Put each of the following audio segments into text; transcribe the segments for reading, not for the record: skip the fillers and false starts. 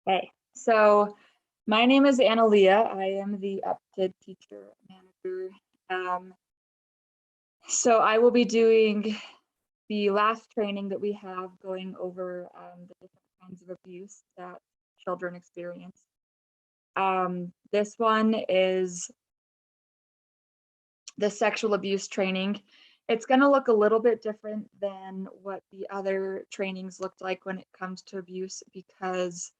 Okay, so my name is Annaleah. I am the Upkid teacher manager. Um, so I will be doing the last training that we have going over the different kinds of abuse that children experience. This one is the sexual abuse training. It's going to look a little bit different than what the other trainings looked like when it comes to abuse because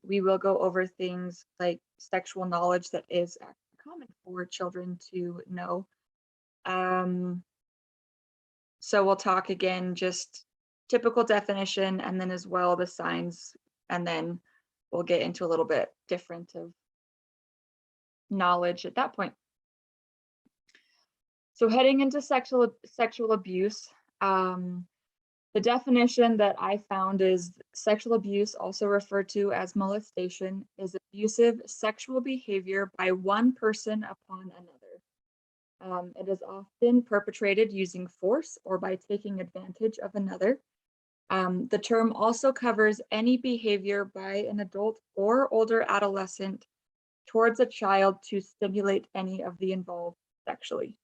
we will go over things like sexual knowledge that is actually common for children to know. So we'll talk again, just typical definition, and then as well the signs, and then we'll get into a little bit different of knowledge at that point. So heading into sexual abuse, the definition that I found is sexual abuse, also referred to as molestation, is abusive sexual behavior by one person upon another. It is often perpetrated using force or by taking advantage of another. The term also covers any behavior by an adult or older adolescent towards a child to stimulate any of the involved sexually.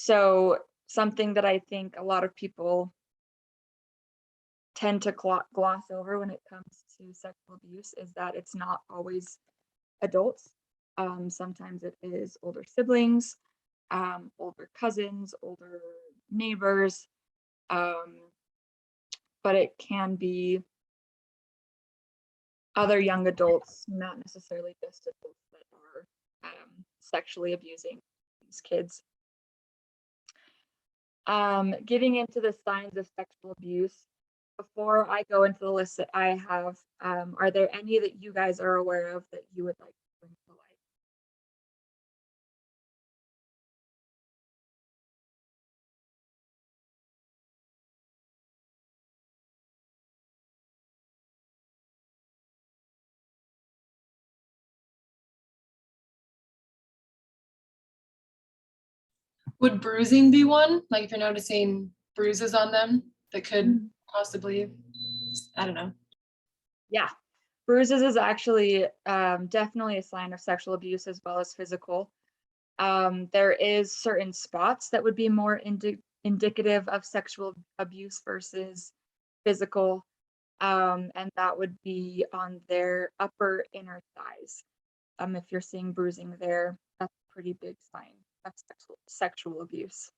So something that I think a lot of people tend to gloss over when it comes to sexual abuse is that it's not always adults. Sometimes it is older siblings, older cousins, older neighbors, but it can be other young adults, not necessarily just adults that are sexually abusing these kids. Getting into the signs of sexual abuse, before I go into the list that I have, are there any that you guys are aware of that you would like to bring to light? Would bruising be one? Like if you're noticing bruises on them that could possibly, I don't know. Yeah, bruises is actually definitely a sign of sexual abuse as well as physical. There is certain spots that would be more indicative of sexual abuse versus physical, and that would be on their upper inner thighs. If you're seeing bruising there, that's a pretty big sign of sexual abuse.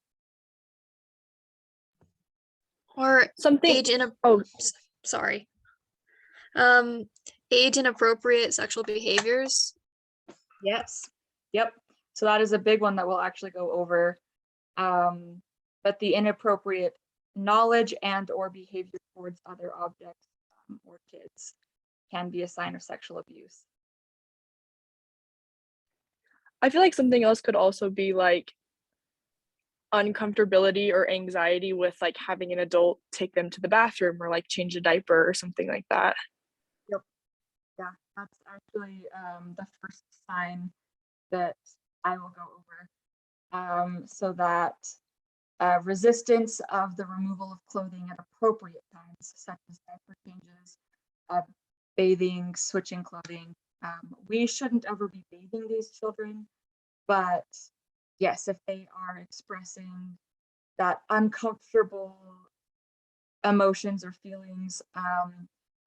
Or Something. sorry. Age inappropriate sexual behaviors. Yes. Yep. So that is a big one that we'll actually go over. But the inappropriate knowledge and or behavior towards other objects or kids can be a sign of sexual abuse. I feel like something else could also be like uncomfortability or anxiety with like having an adult take them to the bathroom or like change a diaper or something like that. Yep. Yeah, that's actually the first sign that I will go over. So that resistance of the removal of clothing at appropriate times, such as diaper changes, bathing, switching clothing. We shouldn't ever be bathing these children, but yes, if they are expressing that uncomfortable emotions or feelings,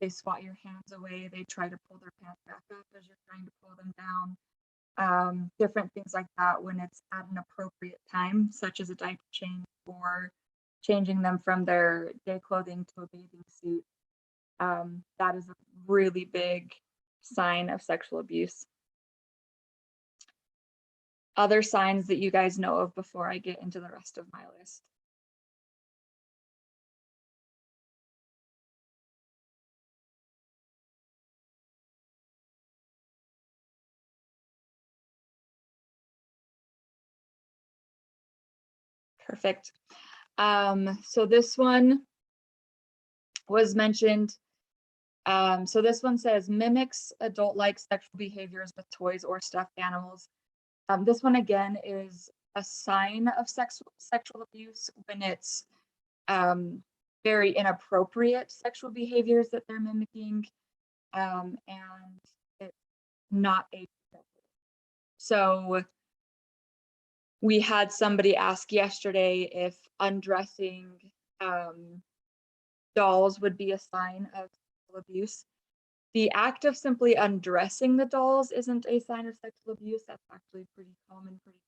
they swat your hands away, they try to pull their pants back up as you're trying to pull them down, different things like that when it's at an appropriate time, such as a diaper change or changing them from their day clothing to a bathing suit. That is a really big sign of sexual abuse. Other signs that you guys know of before I get into the rest of my list? Perfect. So this one was mentioned. So this one says mimics adult-like sexual behaviors with toys or stuffed animals. This one again is a sign of sexual abuse when it's very inappropriate sexual behaviors that they're mimicking, and it's not age appropriate. So we had somebody ask yesterday if undressing dolls would be a sign of sexual abuse. The act of simply undressing the dolls isn't a sign of sexual abuse. That's actually pretty common, pretty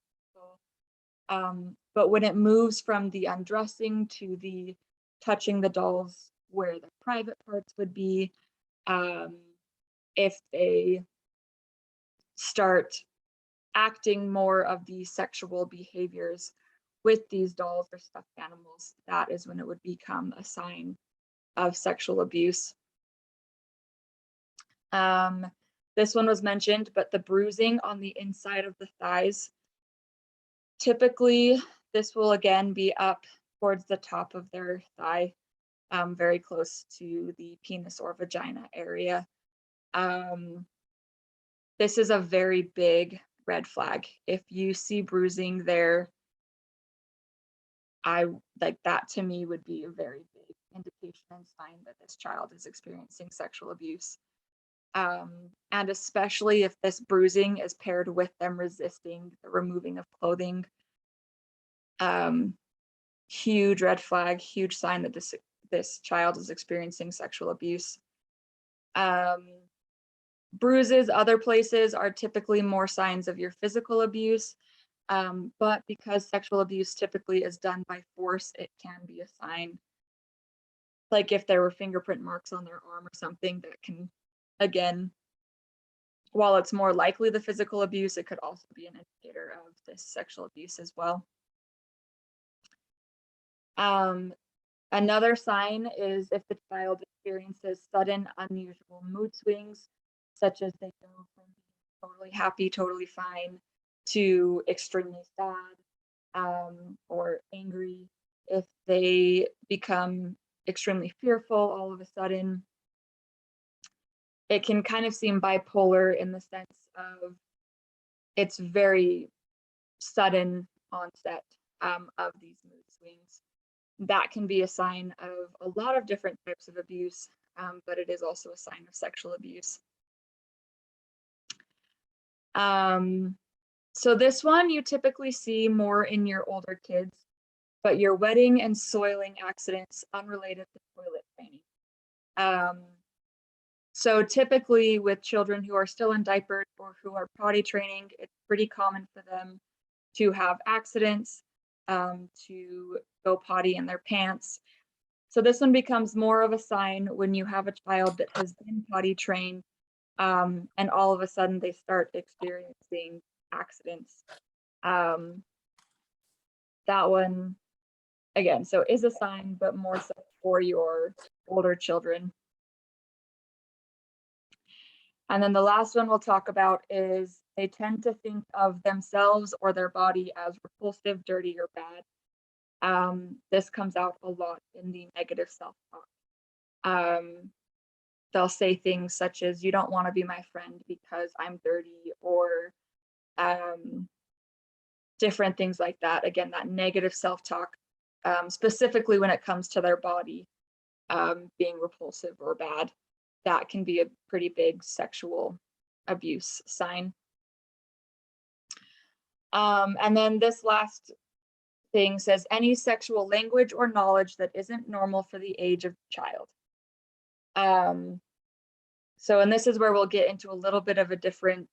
typical. But when it moves from the undressing to the touching the dolls where the private parts would be, if they start acting more of the sexual behaviors with these dolls or stuffed animals, that is when it would become a sign of sexual abuse. This one was mentioned, but the bruising on the inside of the thighs, typically this will again be up towards the top of their thigh, very close to the penis or vagina area. This is a very big red flag. If you see bruising there, that to me would be a very big indication and sign that this child is experiencing sexual abuse. And especially if this bruising is paired with them resisting the removing of clothing, huge red flag, huge sign that this child is experiencing sexual abuse. Bruises other places are typically more signs of your physical abuse, but because sexual abuse typically is done by force, it can be a sign. Like if there were fingerprint marks on their arm or something, that can, again, while it's more likely the physical abuse, it could also be an indicator of this sexual abuse as well. Another sign is if the child experiences sudden unusual mood swings, such as they go from being totally happy, totally fine, to extremely sad, or angry. If they become extremely fearful all of a sudden, it can kind of seem bipolar in the sense of it's very sudden onset of these mood swings. That can be a sign of a lot of different types of abuse, but it is also a sign of sexual abuse. So this one you typically see more in your older kids, but your wetting and soiling accidents unrelated to toilet training. So typically with children who are still in diapers or who are potty training, it's pretty common for them to have accidents, to go potty in their pants. So this one becomes more of a sign when you have a child that has been potty trained, and all of a sudden they start experiencing accidents. That one, again, so is a sign, but more so for your older children. And then the last one we'll talk about is they tend to think of themselves or their body as repulsive, dirty, or bad. This comes out a lot in the negative self-talk. They'll say things such as, you don't want to be my friend because I'm dirty, or different things like that. Again, that negative self-talk, specifically when it comes to their body being repulsive or bad. That can be a pretty big sexual abuse sign. And then this last thing says, any sexual language or knowledge that isn't normal for the age of the child. And this is where we'll get into a little bit of a different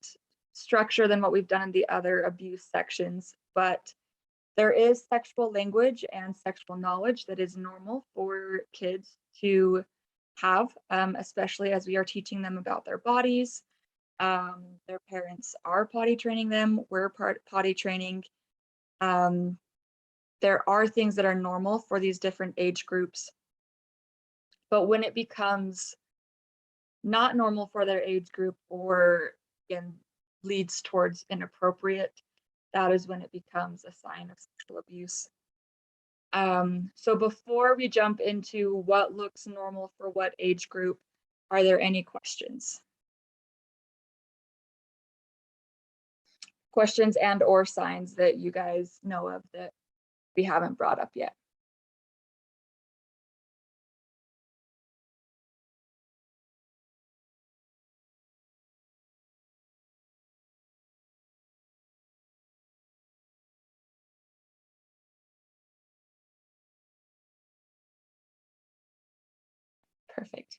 structure than what we've done in the other abuse sections, but there is sexual language and sexual knowledge that is normal for kids to have, especially as we are teaching them about their bodies. Their parents are potty training them, we're potty training. There are things that are normal for these different age groups, but when it becomes not normal for their age group, or again leads towards inappropriate, that is when it becomes a sign of sexual abuse. So before we jump into what looks normal for what age group, are there any questions? Questions and or signs that you guys know of that we haven't brought up yet? Perfect.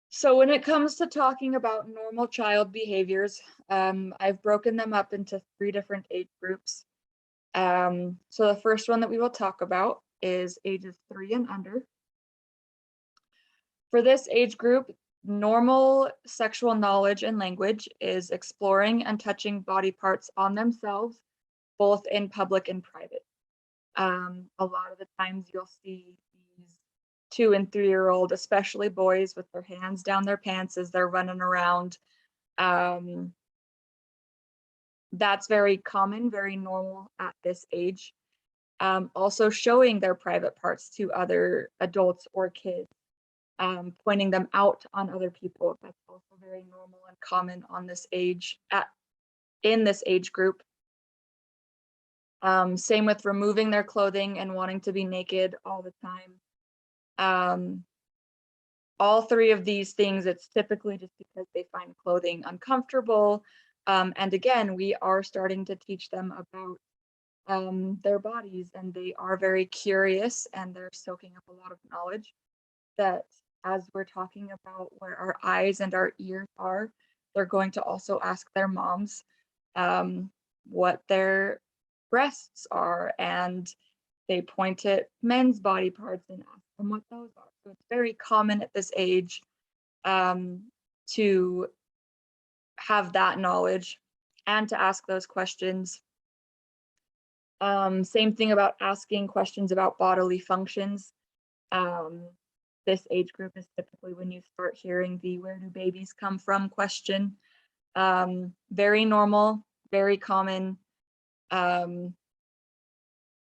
So when it comes to talking about normal child behaviors, I've broken them up into 3 different age groups. So the first one that we will talk about is ages 3 and under. For this age group, normal sexual knowledge and language is exploring and touching body parts on themselves, both in public and private. A lot of the times you'll see these 2 and 3-year-old, especially boys, with their hands down their pants as they're running around. That's very common, very normal at this age. Also showing their private parts to other adults or kids, pointing them out on other people. That's also very normal and common on this age, in this age group. Same with removing their clothing and wanting to be naked all the time. All 3 of these things, it's typically just because they find clothing uncomfortable. And again, we are starting to teach them about their bodies, and they are very curious and they're soaking up a lot of knowledge that as we're talking about where our eyes and our ears are, they're going to also ask their moms what their breasts are, and they point at men's body parts and ask them what those are. So it's very common at this age to have that knowledge and to ask those questions. Same thing about asking questions about bodily functions. This age group is typically when you start hearing the "where do babies come from" question. Very normal, very common.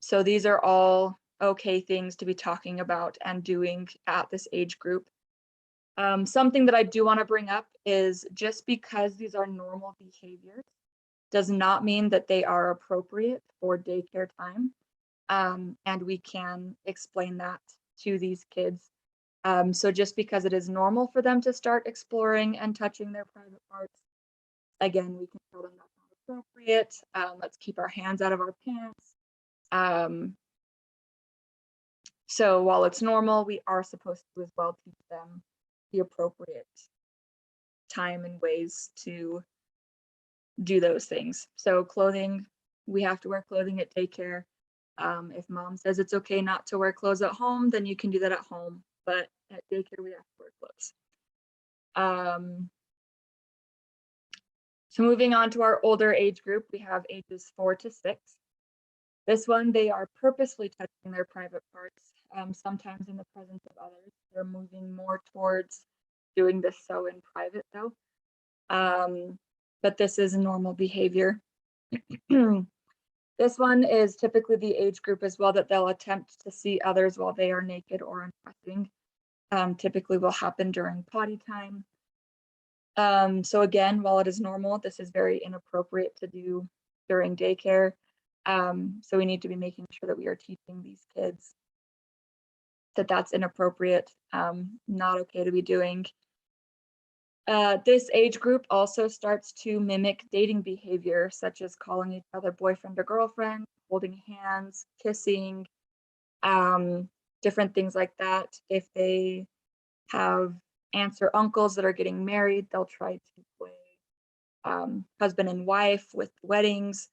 So these are all okay things to be talking about and doing at this age group. Something that I do want to bring up is just because these are normal behaviors does not mean that they are appropriate for daycare time. And we can explain that to these kids. So just because it is normal for them to start exploring and touching their private parts, again, we can tell them that's not appropriate. Let's keep our hands out of our pants. So while it's normal, we are supposed to as well teach them the appropriate time and ways to do those things. So clothing, we have to wear clothing at daycare. If mom says it's okay not to wear clothes at home, then you can do that at home. But at daycare, we have to wear clothes. So moving on to our older age group, we have ages 4 to 6. This one, they are purposely touching their private parts, sometimes in the presence of others. They're moving more towards doing this so in private though. But this is normal behavior. This one is typically the age group as well that they'll attempt to see others while they are naked or undressing. Typically will happen during potty time. So again, while it is normal, this is very inappropriate to do during daycare. So we need to be making sure that we are teaching these kids that that's inappropriate, not okay to be doing. This age group also starts to mimic dating behavior, such as calling each other boyfriend or girlfriend, holding hands, kissing, different things like that. If they have aunts or uncles that are getting married, they'll try to play husband and wife with weddings.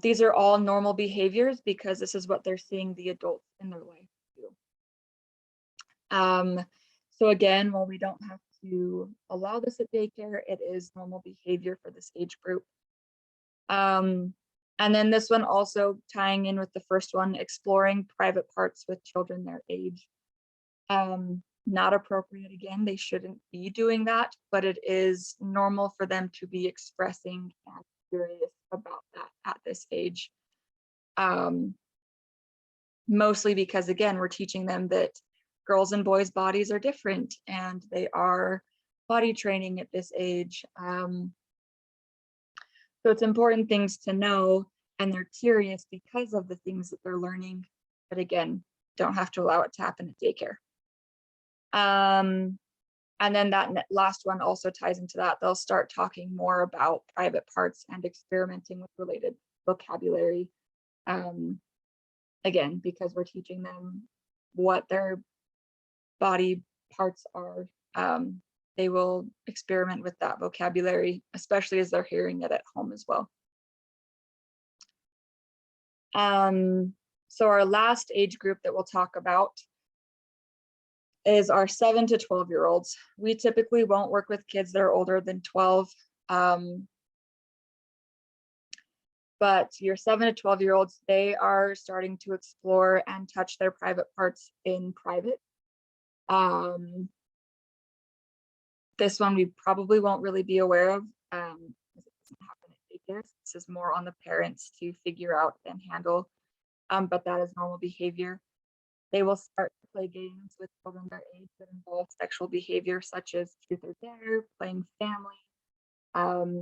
These are all normal behaviors because this is what they're seeing the adults in their life do. So again, while we don't have to allow this at daycare, it is normal behavior for this age group. And then this one also tying in with the first one, exploring private parts with children their age. Not appropriate again, they shouldn't be doing that, but it is normal for them to be expressing and curious about that at this age. Mostly because again, we're teaching them that girls and boys' bodies are different and they are potty training at this age. So it's important things to know, and they're curious because of the things that they're learning, but again, don't have to allow it to happen at daycare. And then that last one also ties into that. They'll start talking more about private parts and experimenting with related vocabulary. Again, because we're teaching them what their body parts are. They will experiment with that vocabulary, especially as they're hearing it at home as well. So our last age group that we'll talk about is our 7 to 12-year-olds. We typically won't work with kids that are older than 12. But your 7 to 12-year-olds, they are starting to explore and touch their private parts in private. This one we probably won't really be aware of, because it doesn't happen at daycare. This is more on the parents to figure out and handle, but that is normal behavior. They will start to play games with children their age that involve sexual behavior, such as truth or dare, playing family.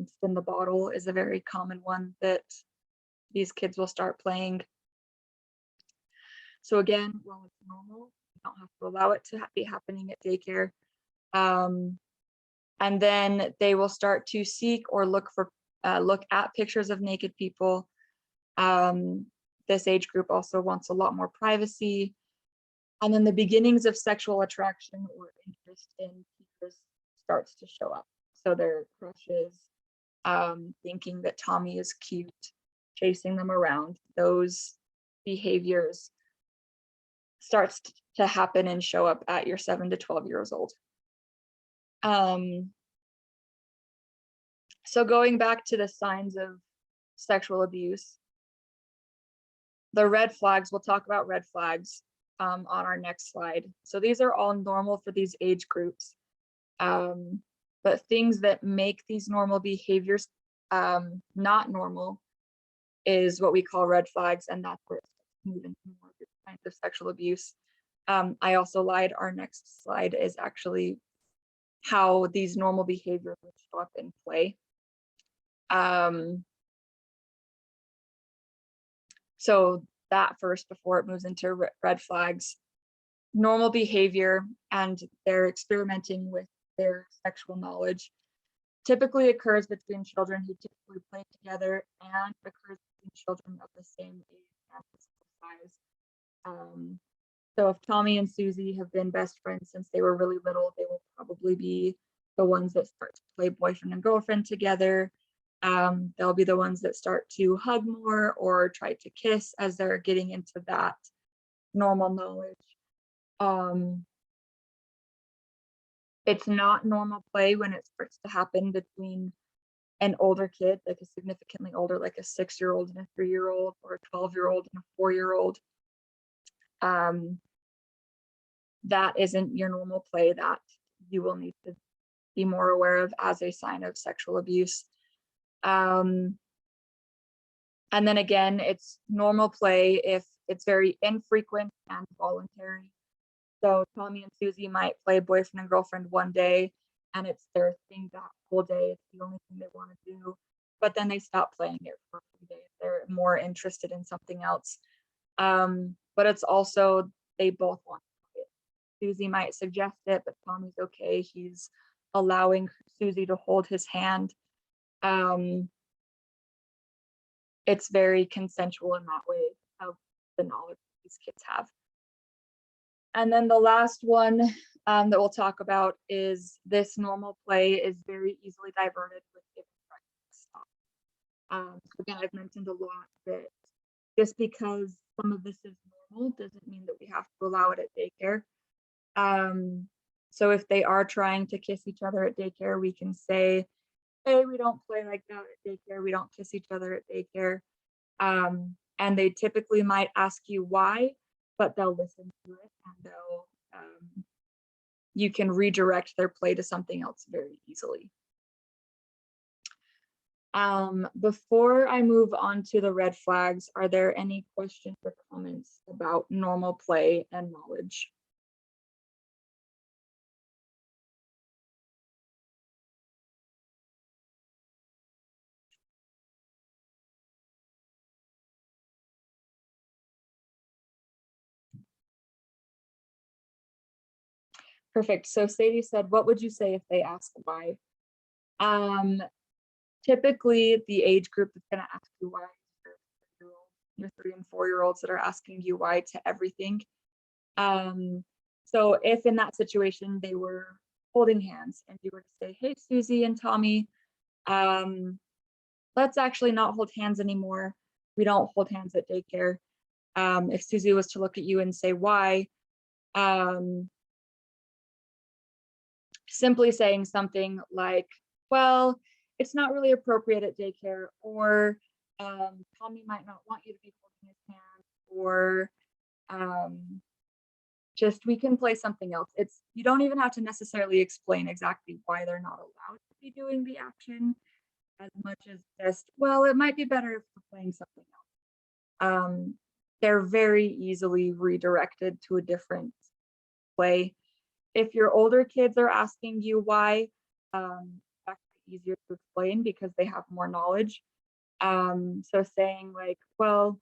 Spin the bottle is a very common one that these kids will start playing. So again, while it's normal, you don't have to allow it to be happening at daycare. And then they will start to seek or look at pictures of naked people. This age group also wants a lot more privacy. And then the beginnings of sexual attraction or interest in peers starts to show up. So their crushes, thinking that Tommy is cute, chasing them around, those behaviors starts to happen and show up at your 7 to 12 years old. So going back to the signs of sexual abuse, the red flags, we'll talk about red flags on our next slide. So these are all normal for these age groups. But things that make these normal behaviors not normal is what we call red flags, and that's where it's moving to more kinds of sexual abuse. I also lied. Our next slide is actually how these normal behaviors will show up in play. So that first, before it moves into red flags, normal behavior and they're experimenting with their sexual knowledge typically occurs between children who typically play together and occurs between children of the same age and size. So if Tommy and Susie have been best friends since they were really little, they will probably be the ones that start to play boyfriend and girlfriend together. They'll be the ones that start to hug more or try to kiss as they're getting into that normal knowledge. It's not normal play when it starts to happen between an older kid, like a significantly older, like a 6-year-old and a 3-year-old, or a 12-year-old and a 4-year-old. That isn't your normal play that you will need to be more aware of as a sign of sexual abuse. And then again, it's normal play if it's very infrequent and voluntary. So Tommy and Susie might play boyfriend and girlfriend one day, and it's their thing that whole day. It's the only thing they want to do. But then they stop playing it for a few days. They're more interested in something else. But it's also, they both want to play it. Susie might suggest it, but Tommy's okay. He's allowing Susie to hold his hand. It's very consensual in that way of the knowledge these kids have. And then the last one that we'll talk about is this normal play is very easily diverted with different stuff. Again, I've mentioned a lot that just because some of this is normal doesn't mean that we have to allow it at daycare. So if they are trying to kiss each other at daycare, we can say, hey, we don't play like that at daycare. We don't kiss each other at daycare. And they typically might ask you why, but they'll listen to it and they'll, you can redirect their play to something else very easily. Before I move on to the red flags, are there any questions or comments about normal play and knowledge? Perfect. So Sadie said, what would you say if they ask why? Typically the age group that's going to ask you why, your 3 and 4-year-olds that are asking you why to everything. So if in that situation they were holding hands and you were to say, hey, Susie and Tommy, let's actually not hold hands anymore. We don't hold hands at daycare. If Susie was to look at you and say why, simply saying something like, well, it's not really appropriate at daycare, or Tommy might not want you to be holding his hand, or just we can play something else. You don't even have to necessarily explain exactly why they're not allowed to be doing the action, as much as just, well, it might be better if we're playing something else. They're very easily redirected to a different play. If your older kids are asking you why, it's actually easier to explain because they have more knowledge. So saying like, well,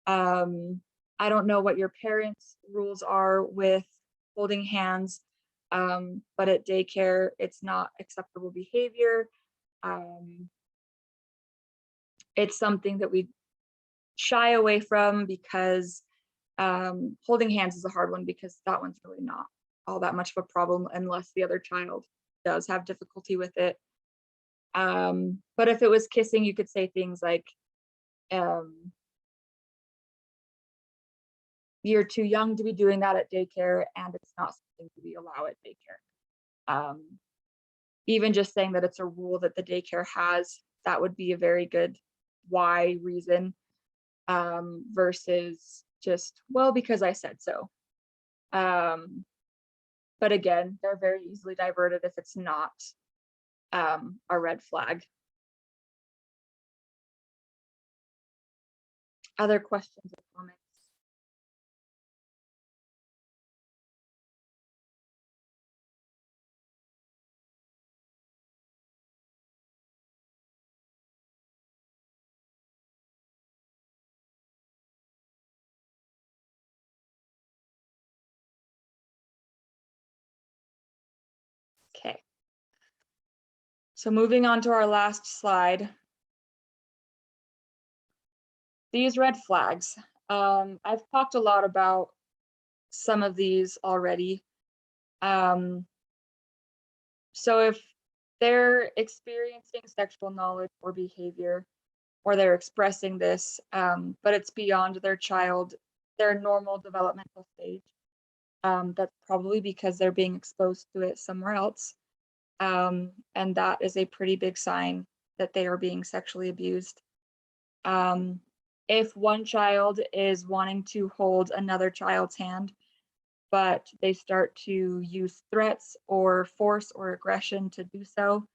I don't know what your parents' rules are with holding hands, but at daycare, it's not acceptable behavior. It's something that we shy away from because holding hands is a hard one because that one's really not all that much of a problem unless the other child does have difficulty with it. But if it was kissing, you could say things like, you're too young to be doing that at daycare, and it's not something we allow at daycare. Even just saying that it's a rule that the daycare has, that would be a very good why reason, versus just, well, because I said so. But again, they're very easily diverted if it's not a red flag. Other questions or comments? Okay. So moving on to our last slide. These red flags. I've talked a lot about some of these already. So if they're experiencing sexual knowledge or behavior, or they're expressing this, but it's beyond their normal developmental stage, that's probably because they're being exposed to it somewhere else. And that is a pretty big sign that they are being sexually abused. If one child is wanting to hold another child's hand, but they start to use threats or force or aggression to do so,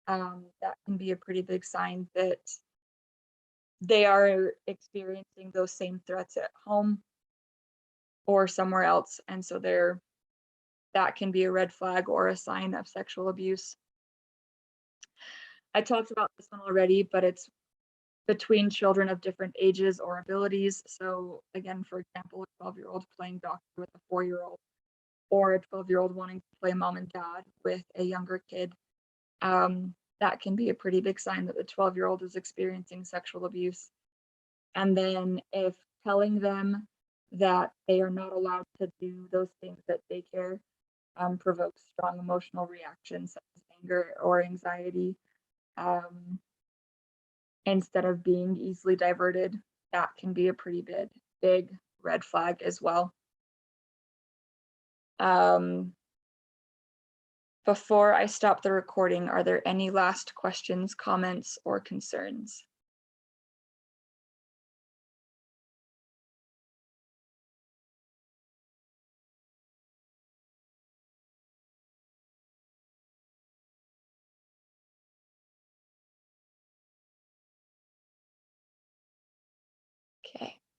that can be a pretty big sign that they are experiencing those same threats at home or somewhere else. And so that can be a red flag or a sign of sexual abuse. I talked about this one already, but it's between children of different ages or abilities. So again, for example, a 12-year-old playing doctor with a 4-year-old, or a 12-year-old wanting to play mom and dad with a younger kid. That can be a pretty big sign that the 12-year-old is experiencing sexual abuse. And then if telling them that they are not allowed to do those things at daycare provokes strong emotional reactions such as anger or anxiety, instead of being easily diverted, that can be a pretty big red flag as well. Before I stop the recording, are there any last questions, comments, or concerns?